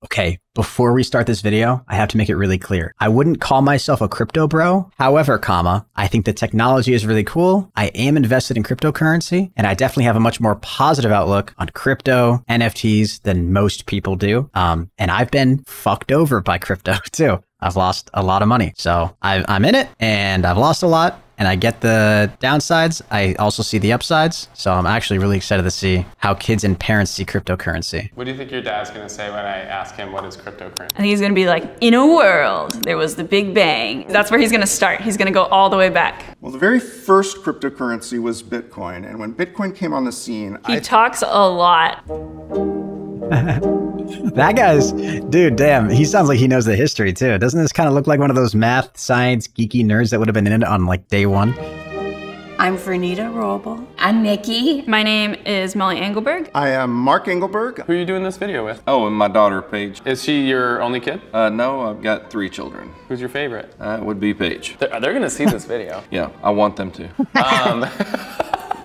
Okay, before we start this video, I have to make it really clear. I wouldn't call myself a crypto bro. However, I think the technology is really cool. I am invested in cryptocurrency, and I definitely have a much more positive outlook on crypto NFTs than most people do. And I've been fucked over by crypto too. I've lost a lot of money. So I'm in it and I've lost a lot. And I get the downsides. I also see the upsides. So I'm actually really excited to see how kids and parents see cryptocurrency. What do you think your dad's going to say when I ask him what is cryptocurrency? I think he's going to be like, in a world, there was the Big Bang. That's where he's going to start. He's going to go all the way back. Well, the very first cryptocurrency was Bitcoin. And when Bitcoin came on the scene, He talks a lot. That guy's, dude, damn, he sounds like he knows the history too. Doesn't this kind of look like one of those math, science, geeky nerds that would have been in it on like day one? I'm Vernita Roble. I'm Nikki. My name is Molly Engelberg. I am Mark Engelberg. Who are you doing this video with? Oh, and my daughter, Paige. Is she your only kid? No, I've got 3 children. Who's your favorite? It would be Paige. They're going to see this video. Yeah, I want them to.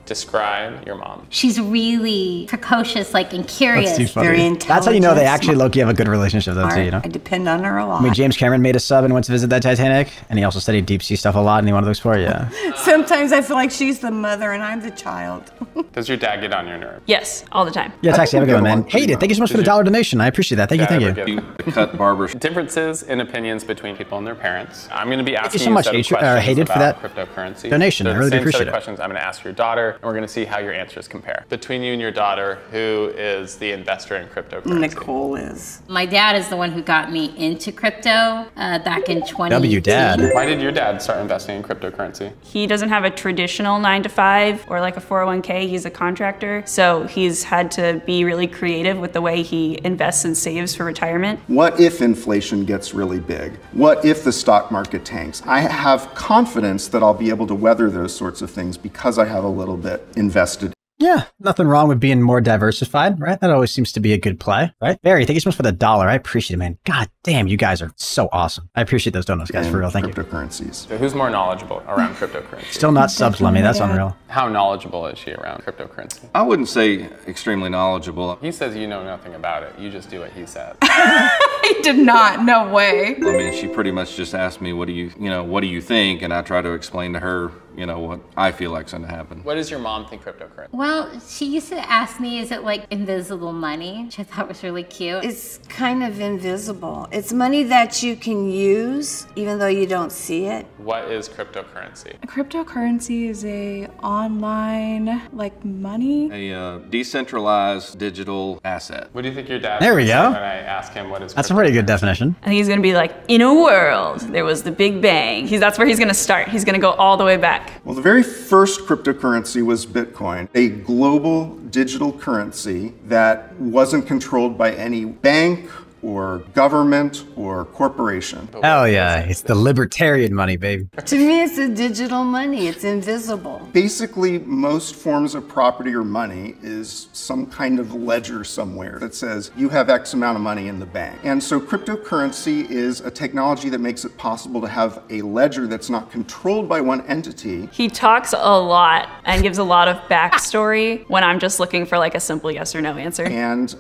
Describe your mom. She's really precocious, and curious. That's too funny. Very intelligent. That's how you know they actually low-key have a good relationship though too, you know? I depend on her a lot. I mean, James Cameron made a sub and went to visit that Titanic, and he also studied deep sea stuff a lot, and he wanted to explore, yeah. Sometimes I feel like she's the mother and I'm the child. Does your dad get on your nerves? Yes, all the time. Yeah, Taxi, have a good one, man. Hate it. Thank you so much for the $1 donation. I appreciate that. Thank you. You cut barbers. Differences in opinions between people and their parents. I'm going to be asking so much, a set of questions Hated, for that about cryptocurrency. donation. I really do appreciate Same set of it. questions I'm going to ask your daughter, and we're going to see how your answers compare. Between you and your daughter, who is the investor in cryptocurrency? Nicole is. My dad is the one who got me into crypto back in 2018. W dad. Why did your dad start investing in cryptocurrency? He doesn't have a traditional 9-to-5 or like a 401k. He's a contractor. So he's had to be really creative with the way he invests and saves for retirement. What if inflation gets really big? What if the stock market tanks? I have confidence that I'll be able to weather those sorts of things because I have a little bit invested. Yeah, nothing wrong with being more diversified, right? That always seems to be a good play, right? Barry, thank you so much for the $1. I appreciate it, man. God damn, you guys are so awesome. I appreciate those donuts, guys, for real. Thank you. Cryptocurrencies. So who's more knowledgeable around cryptocurrency? Still not subs, Lemmy. That's unreal. How knowledgeable is she around cryptocurrency? I wouldn't say extremely knowledgeable. He says you know nothing about it. You just do what he says. I did not. No way. I mean, she pretty much just asked me, what do you think? And I try to explain to her, what I feel like's going to happen. What does your mom think cryptocurrency? Well, she used to ask me, is it like invisible money? Which I thought was really cute. It's kind of invisible. It's money that you can use even though you don't see it. What is cryptocurrency? A cryptocurrency is a online, money. A decentralized digital asset. What do you think your dad There we say go. when I ask him what is That's a pretty good definition. I think he's going to be like, in a world, there was the Big Bang. That's where he's going to start. He's going to go all the way back. Well, the very first cryptocurrency was Bitcoin, a global digital currency that wasn't controlled by any bank or government or corporation. Hell yeah, it's the libertarian money, baby. To me, it's a digital money. It's invisible. Basically, most forms of property or money is some kind of ledger somewhere that says you have X amount of money in the bank. And so cryptocurrency is a technology that makes it possible to have a ledger that's not controlled by one entity. He talks a lot and gives a lot of backstory when I'm just looking for a simple yes or no answer. And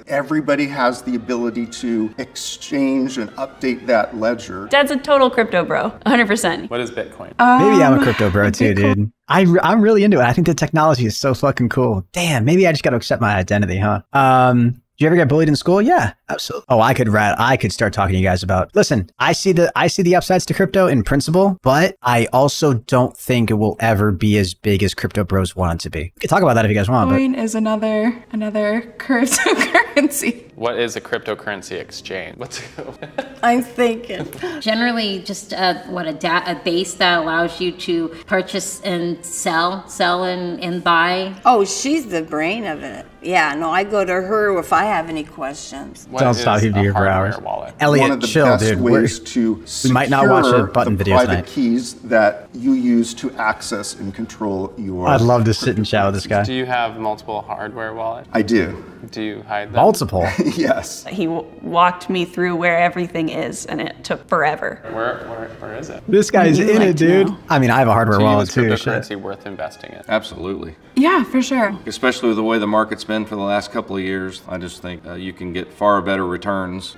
everybody has the ability to exchange and update that ledger. Dad's a total crypto bro, 100%. What is Bitcoin? Maybe I'm a crypto bro too, dude. I'm really into it. I think the technology is so fucking cool. Damn, maybe I just got to accept my identity, huh? Do you ever get bullied in school? Yeah, absolutely. Oh, I could start talking to you guys about, listen, I see the upsides to crypto in principle, but I also don't think it will ever be as big as crypto bros want it to be. We can talk about that if you guys want. Bitcoin is another cryptocurrency. What is a cryptocurrency exchange? I'm thinking. Generally, just a base that allows you to purchase and sell and buy. Oh, she's the brain of it. Yeah, no, I go to her if I have any questions. Don't stop you here for hours. Wallet? Elliot, chill, dude. One of the best ways to we might not watch a button the video private tonight. keys that you use to access and control your... I'd love to sit and chat with this guy. Do you have multiple hardware wallets? I do. Do you hide them? Multiple? Yes. He walked me through where everything is, and it took forever. Where is it? This guy's in it, dude. know. I mean, I have a hardware wallet Is too. cryptocurrency worth investing in? Absolutely. Yeah, for sure. Especially with the way the market's been for the last couple of years, I just think you can get far better returns,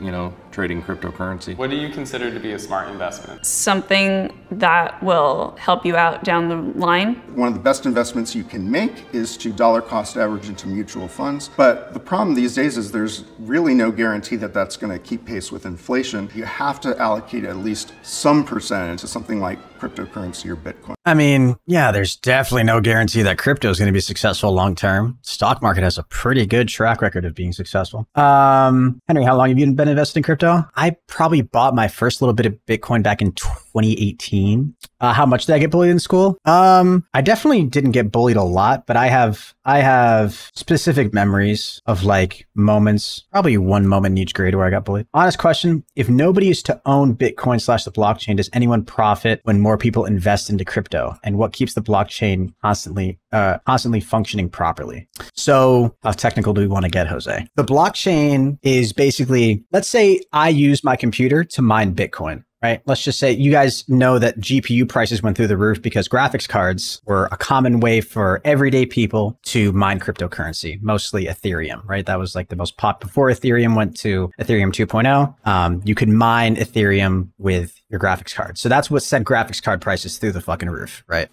trading cryptocurrency. What do you consider to be a smart investment? Something that will help you out down the line. One of the best investments you can make is to dollar cost average into mutual funds. But the problem these days is there's really no guarantee that that's going to keep pace with inflation. You have to allocate at least some percentage to something like cryptocurrency or Bitcoin. I mean, yeah, there's definitely no guarantee that crypto is going to be successful long term. Stock market has a pretty good track record of being successful. Henry, how long have you been invested in crypto? I probably bought my first little bit of Bitcoin back in 2018. How much did I get bullied in school? I definitely didn't get bullied a lot, but I have specific memories of like moments, probably one moment in each grade where I got bullied. Honest question, if nobody is to own Bitcoin / the blockchain, does anyone profit when more people invest into crypto? And what keeps the blockchain constantly functioning properly? So how technical do we want to get, Jose? The blockchain is basically, let's say I use my computer to mine Bitcoin. Right? Let's just say you guys know that GPU prices went through the roof because graphics cards were a common way for everyday people to mine cryptocurrency, mostly Ethereum, right? That was like the most pop before Ethereum went to Ethereum 2.0. You could mine Ethereum with your graphics card. So that's what sent graphics card prices through the fucking roof, right?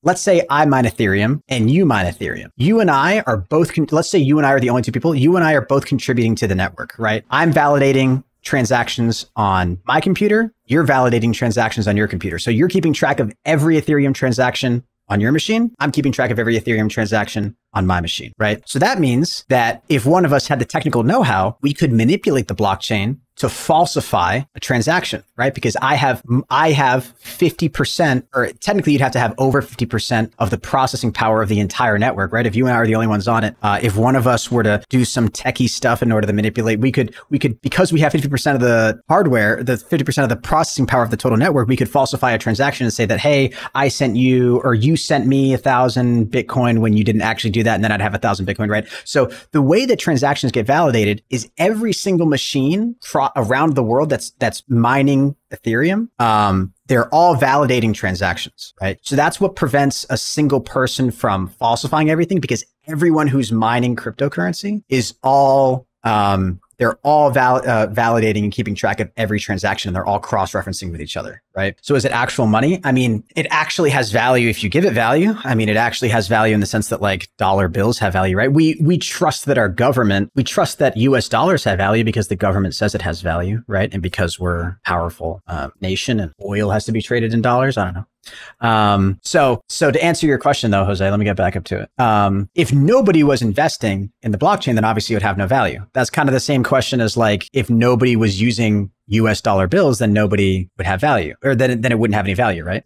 Let's say I mine Ethereum and you mine Ethereum. You and I are both, let's say you and I are the only two people. You and I are both contributing to the network, right? I'm validating transactions on my computer, you're validating transactions on your computer. So you're keeping track of every Ethereum transaction on your machine. I'm keeping track of every Ethereum transaction on my machine, right? So that means that if one of us had the technical know-how, we could manipulate the blockchain to falsify a transaction, right? Because I have 50%, or technically you'd have to have over 50% of the processing power of the entire network, right? If you and I are the only ones on it, if one of us were to do some techie stuff in order to manipulate, we could, because we have 50% of the hardware, the 50% of the processing power of the total network, we could falsify a transaction and say that, hey, I sent you, or you sent me 1,000 Bitcoin when you didn't actually do that. And then I'd have 1,000 Bitcoin, right? So the way that transactions get validated is every single machine around the world that's mining Ethereum, they're all validating transactions, right? So that's what prevents a single person from falsifying everything, because everyone who's mining cryptocurrency is all, they're all validating and keeping track of every transaction. And they're all cross-referencing with each other, right? So is it actual money? I mean, it actually has value if you give it value. I mean, it actually has value in the sense that like dollar bills have value, right? We trust that we trust that US dollars have value because the government says it has value, right? And because we're a powerful nation and oil has to be traded in dollars. I don't know. So to answer your question though, Jose, let me get back up to it. If nobody was investing in the blockchain, then obviously it would have no value. That's kind of the same question as like, if nobody was using US dollar bills, then nobody would have value, or then it wouldn't have any value, right?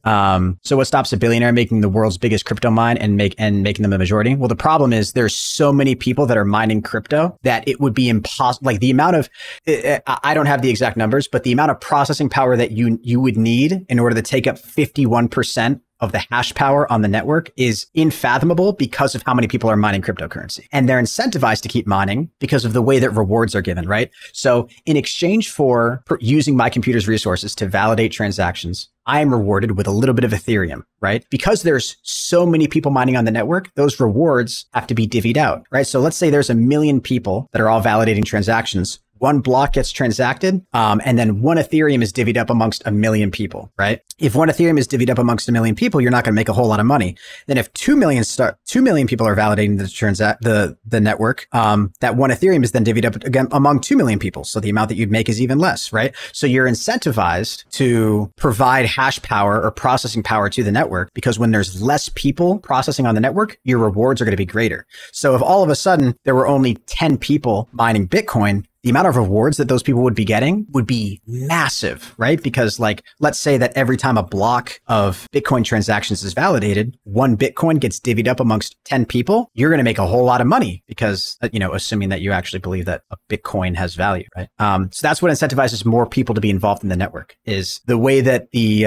So what stops a billionaire making the world's biggest crypto mine and making them a majority? Well, the problem is there's so many people that are mining crypto that it would be impossible. Like the amount of, I don't have the exact numbers, but the amount of processing power that you would need in order to take up 51% of the hash power on the network is unfathomable because of how many people are mining cryptocurrency. And they're incentivized to keep mining because of the way that rewards are given, right? So in exchange for using my computer's resources to validate transactions, I am rewarded with a little bit of Ethereum, right? Because there's so many people mining on the network, those rewards have to be divvied out, right? So let's say there's 1 million people that are all validating transactions. One block gets transacted, and then one Ethereum is divvied up amongst 1 million people, right? If one Ethereum is divvied up amongst 1 million people, you're not going to make a whole lot of money. Then if 2 million people are validating the network, that one Ethereum is then divvied up again among 2 million people. So the amount that you'd make is even less, right? So you're incentivized to provide hash power or processing power to the network, because when there's less people processing on the network, your rewards are going to be greater. So if all of a sudden there were only 10 people mining Bitcoin, the amount of rewards that those people would be getting would be massive, right? Because like, let's say that every time a block of Bitcoin transactions is validated, 1 Bitcoin gets divvied up amongst 10 people, you're going to make a whole lot of money because, assuming that you actually believe that a Bitcoin has value, right? So that's what incentivizes more people to be involved in the network, is the way that the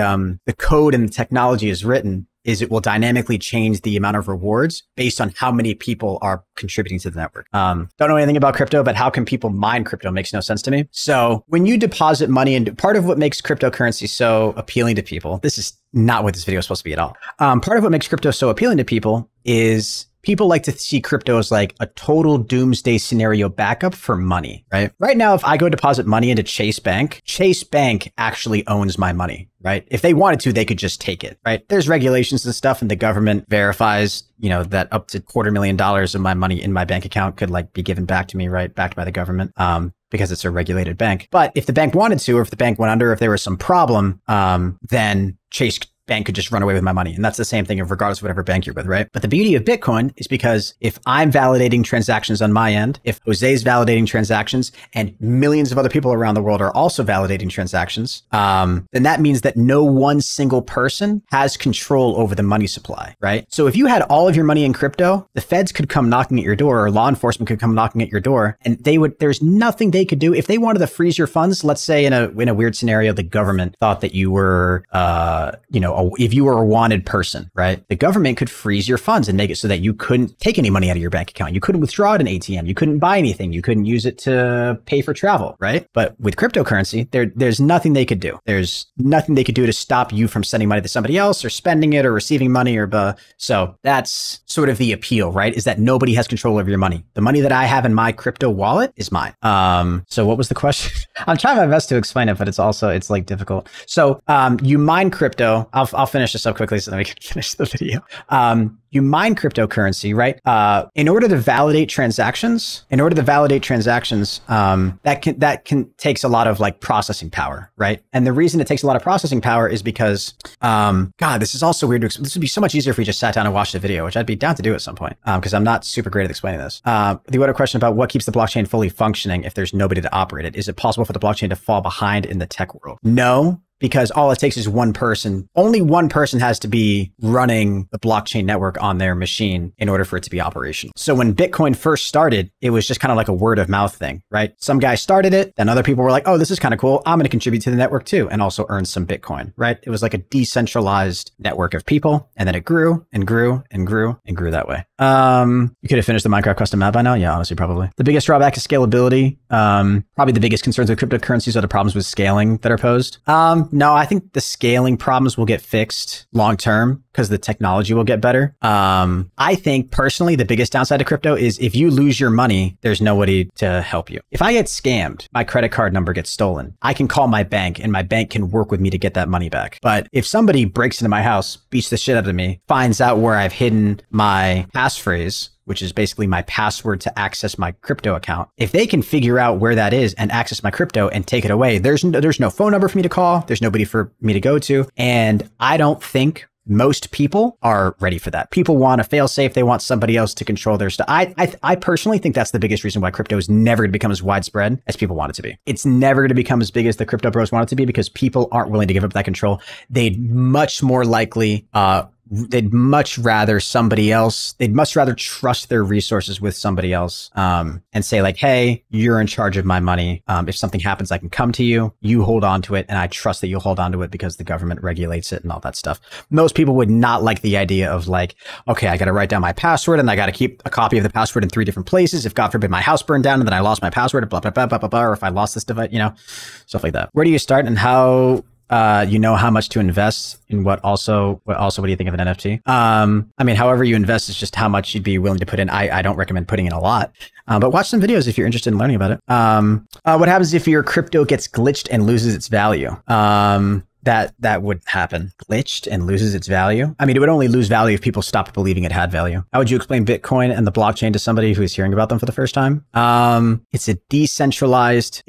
code and the technology is written is it will dynamically change the amount of rewards based on how many people are contributing to the network. Don't know anything about crypto, but how can people mine crypto makes no sense to me. So when you deposit money, and part of what makes cryptocurrency so appealing to people, this is not what this video is supposed to be at all. Part of what makes crypto so appealing to people is people like to see crypto as like a total doomsday scenario backup for money, right? Right now, if I go deposit money into Chase Bank actually owns my money, right? If they wanted to, they could just take it, right? There's regulations and stuff, and the government verifies, you know, that up to $250,000 of my money in my bank account could like be given back to me, right? Backed by the government. Because it's a regulated bank. But if the bank wanted to, or if the bank went under, if there was some problem, then Chase Bank could just run away with my money. And that's the same thing regardless of whatever bank you're with, right? But the beauty of Bitcoin is because if I'm validating transactions on my end, if Jose's validating transactions, and millions of other people around the world are also validating transactions, then that means that no one single person has control over the money supply, right? So if you had all of your money in crypto, the feds could come knocking at your door, or law enforcement could come knocking at your door, and there's nothing they could do. If they wanted to freeze your funds, let's say in a weird scenario, the government thought that you were, if you were a wanted person, right? The government could freeze your funds and make it so that you couldn't take any money out of your bank account. You couldn't withdraw at an ATM. You couldn't buy anything. You couldn't use it to pay for travel, right? But with cryptocurrency, there's nothing they could do. There's nothing they could do to stop you from sending money to somebody else or spending it or receiving money or so that's sort of the appeal, right? Is that nobody has control over your money. The money that I have in my crypto wallet is mine. So what was the question? I'm trying my best to explain it, but it's like difficult. So you mine crypto. I'll finish this up quickly so that we can finish the video. You mine cryptocurrency, right? In order to validate transactions, that takes a lot of like processing power, right? And the reason it takes a lot of processing power is because, God, this is also weird. This would be so much easier if we just sat down and watched the video, which I'd be down to do at some point, because I'm not super great at explaining this. The other question about what keeps the blockchain fully functioning if there's nobody to operate it. Is it possible for the blockchain to fall behind in the tech world? No. Because all it takes is one person. Only one person has to be running the blockchain network on their machine in order for it to be operational. So when Bitcoin first started, it was just kind of like a word of mouth thing, right? Some guy started it, then other people were like, oh, this is kind of cool. I'm going to contribute to the network too, and also earn some Bitcoin, right? It was like a decentralized network of people, and then it grew and grew and grew and grew that way. You could have finished the Minecraft custom map by now. Yeah, honestly, probably. The biggest drawback is scalability. Probably the biggest concerns with cryptocurrencies are the problems with scaling that are posed. No, I think the scaling problems will get fixed long term because the technology will get better. I think personally, the biggest downside to crypto is if you lose your money, there's nobody to help you. If I get scammed, my credit card number gets stolen, I can call my bank and my bank can work with me to get that money back. But if somebody breaks into my house, beats the shit out of me, finds out where I've hidden my passphrase, which is basically my password to access my crypto account. If they can figure out where that is and access my crypto and take it away, there's no phone number for me to call. There's nobody for me to go to. And I don't think most people are ready for that. People want a fail safe. They want somebody else to control their stuff. I personally think that's the biggest reason why crypto is never going to become as widespread as people want it to be. It's never going to become as big as the crypto bros want it to be because people aren't willing to give up that control. They'd much rather trust their resources with somebody else, and say like, hey, you're in charge of my money. If something happens, I can come to you, you hold on to it. And I trust that you'll hold on to it because the government regulates it and all that stuff. Most people would not like the idea of like, okay, I got to write down my password and I got to keep a copy of the password in 3 different places. If God forbid my house burned down and then I lost my password, blah, blah, blah, blah, blah, blah, or if I lost this device, stuff like that. Where do you start and how how much to invest in what do you think of an NFT? However you invest is just how much you'd be willing to put in. I don't recommend putting in a lot, but watch some videos if you're interested in learning about it. What happens if your crypto gets glitched and loses its value? That would happen. Glitched and loses its value. It would only lose value if people stopped believing it had value. How would you explain Bitcoin and the blockchain to somebody who's hearing about them for the first time? It's decentralized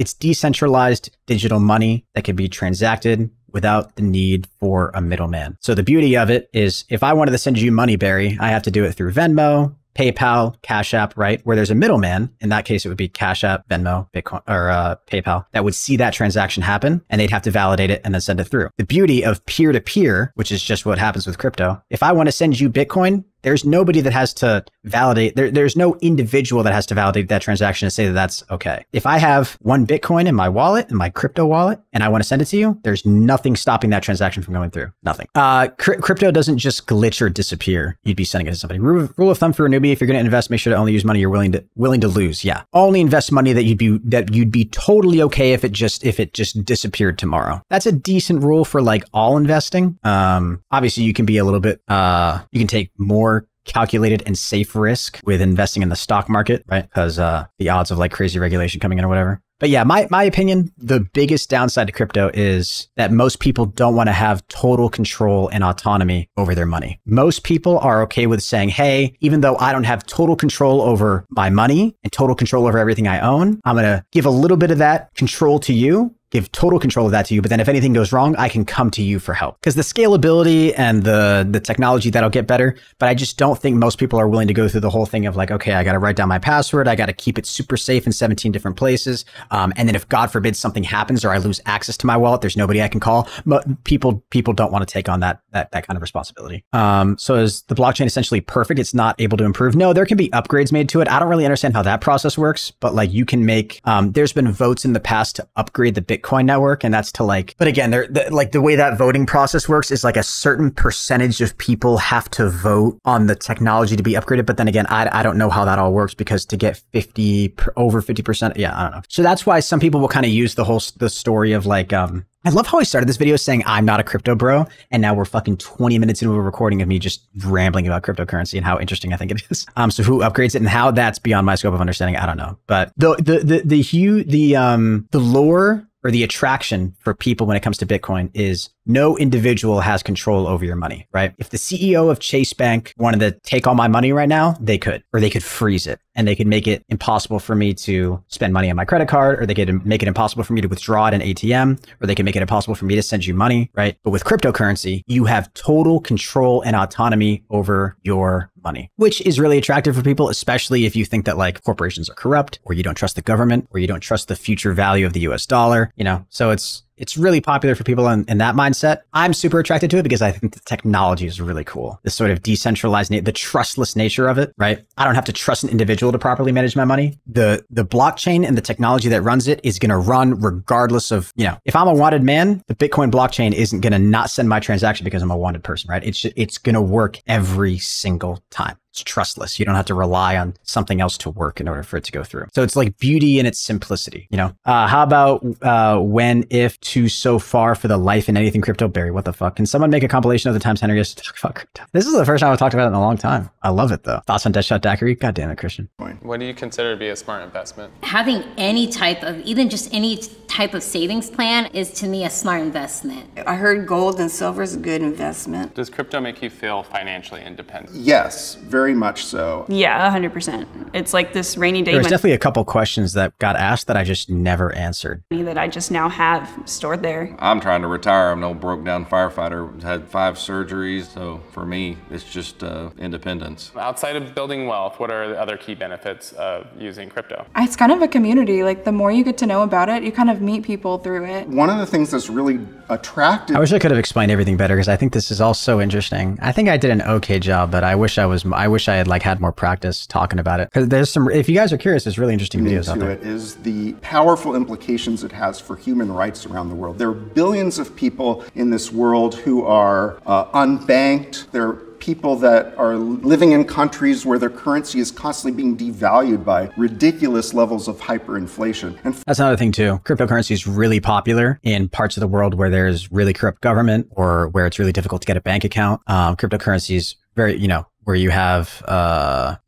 digital money that can be transacted without the need for a middleman. So the beauty of it is if I wanted to send you money, Barry, I have to do it through Venmo, PayPal, Cash App, right? Where there's a middleman. In that case, it would be Cash App, Venmo, Bitcoin, or PayPal that would see that transaction happen and they'd have to validate it and then send it through. The beauty of peer-to-peer, which is just what happens with crypto. If I want to send you Bitcoin, there's nobody that has to validate. There's no individual that has to validate that transaction to say that that's okay. If I have one Bitcoin in my wallet, in my crypto wallet, and I want to send it to you, there's nothing stopping that transaction from going through. Nothing. Crypto doesn't just glitch or disappear. You'd be sending it to somebody. Rule of thumb for a newbie: if you're going to invest, make sure to only use money you're willing to lose. Yeah, only invest money that you'd be totally okay if it just disappeared tomorrow. That's a decent rule for like all investing. Obviously, you can be a little bit. You can take more calculated and safe risk with investing in the stock market, right? Because the odds of like crazy regulation coming in or whatever. But yeah, my opinion, the biggest downside to crypto is that most people don't want to have total control and autonomy over their money. Most people are okay with saying, hey, even though I don't have total control over my money and total control over everything I own, I'm going to give a little bit of that control to you. Give total control of that to you, but then if anything goes wrong, I can come to you for help. Because the scalability and the technology, that'll get better, but I just don't think most people are willing to go through the whole thing of like, okay, I got to write down my password, I got to keep it super safe in 17 different places, and then if God forbid something happens or I lose access to my wallet, there's nobody I can call. But people don't want to take on that kind of responsibility. So is the blockchain essentially perfect? It's not able to improve? No, there can be upgrades made to it. I don't really understand how that process works, but like you can make, there's been votes in the past to upgrade the Bitcoin network, and that's to like, but again, like the way that voting process works is like a certain percentage of people have to vote on the technology to be upgraded. But then again, I don't know how that all works, because to get over 50%, yeah, I don't know. So that's why some people will kind of use the story of like, I love how I started this video saying I'm not a crypto bro, and now we're fucking 20 minutes into a recording of me just rambling about cryptocurrency and how interesting I think it is. So who upgrades it and how, that's beyond my scope of understanding. I don't know. But the lore or the attraction for people when it comes to Bitcoin is no individual has control over your money, right? If the CEO of Chase Bank wanted to take all my money right now, they could, or they could freeze it, and they could make it impossible for me to spend money on my credit card, or they could make it impossible for me to withdraw at an ATM, or they could make it impossible for me to send you money, right? But with cryptocurrency, you have total control and autonomy over your money, which is really attractive for people, especially if you think that like corporations are corrupt, or you don't trust the government, or you don't trust the future value of the US dollar, you know? So it's really popular for people in that mindset. I'm super attracted to it because I think the technology is really cool. This sort of decentralized, the trustless nature of it, right? I don't have to trust an individual to properly manage my money. The blockchain and the technology that runs it is going to run regardless of, you know, if I'm a wanted man, the Bitcoin blockchain isn't going to not send my transaction because I'm a wanted person, right? It's going to work every single time. It's trustless. You don't have to rely on something else to work in order for it to go through. So it's like beauty in its simplicity, you know? How about when, if, to, so far for the life in anything crypto? Barry, what the fuck? Can someone make a compilation of the times Henry used to talk about crypto? This is the first time I've talked about it in a long time. I love it though. Thoughts on Deadshot Daiquiri? God damn it, Christian. What do you consider to be a smart investment? Having any type of, even just any type of savings plan is to me a smart investment. I heard gold and silver is a good investment. Does crypto make you feel financially independent? Yes, very much so. Yeah, 100%. It's like this rainy day. There's definitely a couple questions that got asked that I just never answered. That I just now have stored there. I'm trying to retire. I'm no broke down firefighter. Had 5 surgeries. So for me, it's just independence. Outside of building wealth, what are the other key benefits of using crypto? It's kind of a community. Like the more you get to know about it, you kind of meet people through it. One of the things that's really attractive. I wish I could have explained everything better, because I think this is all so interesting. I think I did an okay job, but I wish I had like had more practice talking about it. Because there's some, if you guys are curious, there's really interesting videos out there. It is the powerful implications it has for human rights around the world. There are billions of people in this world who are unbanked. There are people that are living in countries where their currency is constantly being devalued by ridiculous levels of hyperinflation. And that's another thing too. Cryptocurrency is really popular in parts of the world where there's really corrupt government, or where it's really difficult to get a bank account. Cryptocurrency is very, you know, where you have,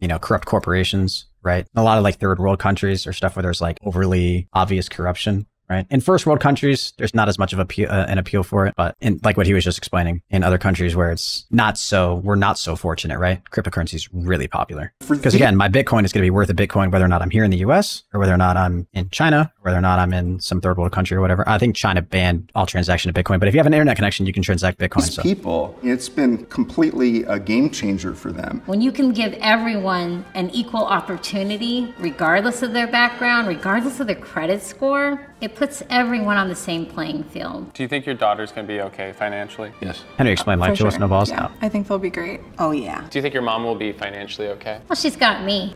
you know, corrupt corporations, right? A lot of like third world countries or stuff where there's like overly obvious corruption. Right. In first world countries, there's not as much of an appeal for it, but in like what he was just explaining, in other countries where it's not so, we're not so fortunate, right? Cryptocurrency is really popular. Because again, my Bitcoin is going to be worth a Bitcoin whether or not I'm here in the US, or whether or not I'm in China, or whether or not I'm in some third world country or whatever. I think China banned all transaction of Bitcoin, but if you have an internet connection, you can transact Bitcoin. These people, it's been completely a game changer for them. When you can give everyone an equal opportunity, regardless of their background, regardless of their credit score, It puts everyone on the same playing field. Do you think your daughter's going to be okay financially? Yes. How do you explain life to us, no balls? Yeah, I think they'll be great. Oh, yeah. Do you think your mom will be financially okay? Well, she's got me.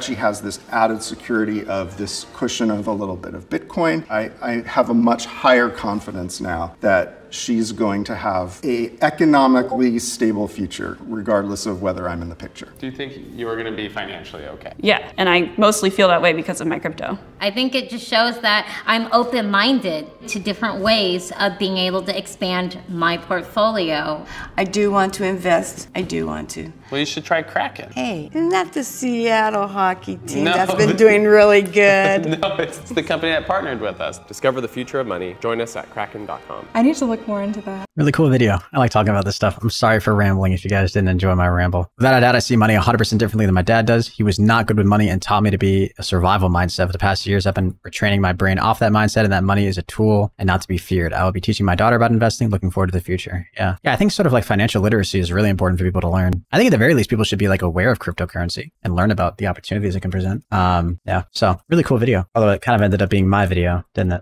She has this added security of this cushion of a little bit of Bitcoin. I have a much higher confidence now that she's going to have a economically stable future, regardless of whether I'm in the picture. Do you think you're going to be financially okay? Yeah, and I mostly feel that way because of my crypto. I think it just shows that I'm open-minded to different ways of being able to expand my portfolio. I do want to invest. I do want to. Well, you should try Kraken. Hey, isn't that the Seattle hockey team No. that's been doing really good? No, it's the company that partnered with us. Discover the future of money. Join us at kraken.com. I need to look more into that. Really cool video. I like talking about this stuff. I'm sorry for rambling if you guys didn't enjoy my ramble. Without a doubt, I see money 100% differently than my dad does. He was not good with money and taught me to be a survival mindset. For the past years, I've been retraining my brain off that mindset and that money is a tool and not to be feared. I will be teaching my daughter about investing, looking forward to the future. Yeah, I think sort of like financial literacy is really important for people to learn. I think at the very least, people should be like aware of cryptocurrency and learn about the opportunities it can present. Yeah, so really cool video. Although it kind of ended up being my video, didn't it?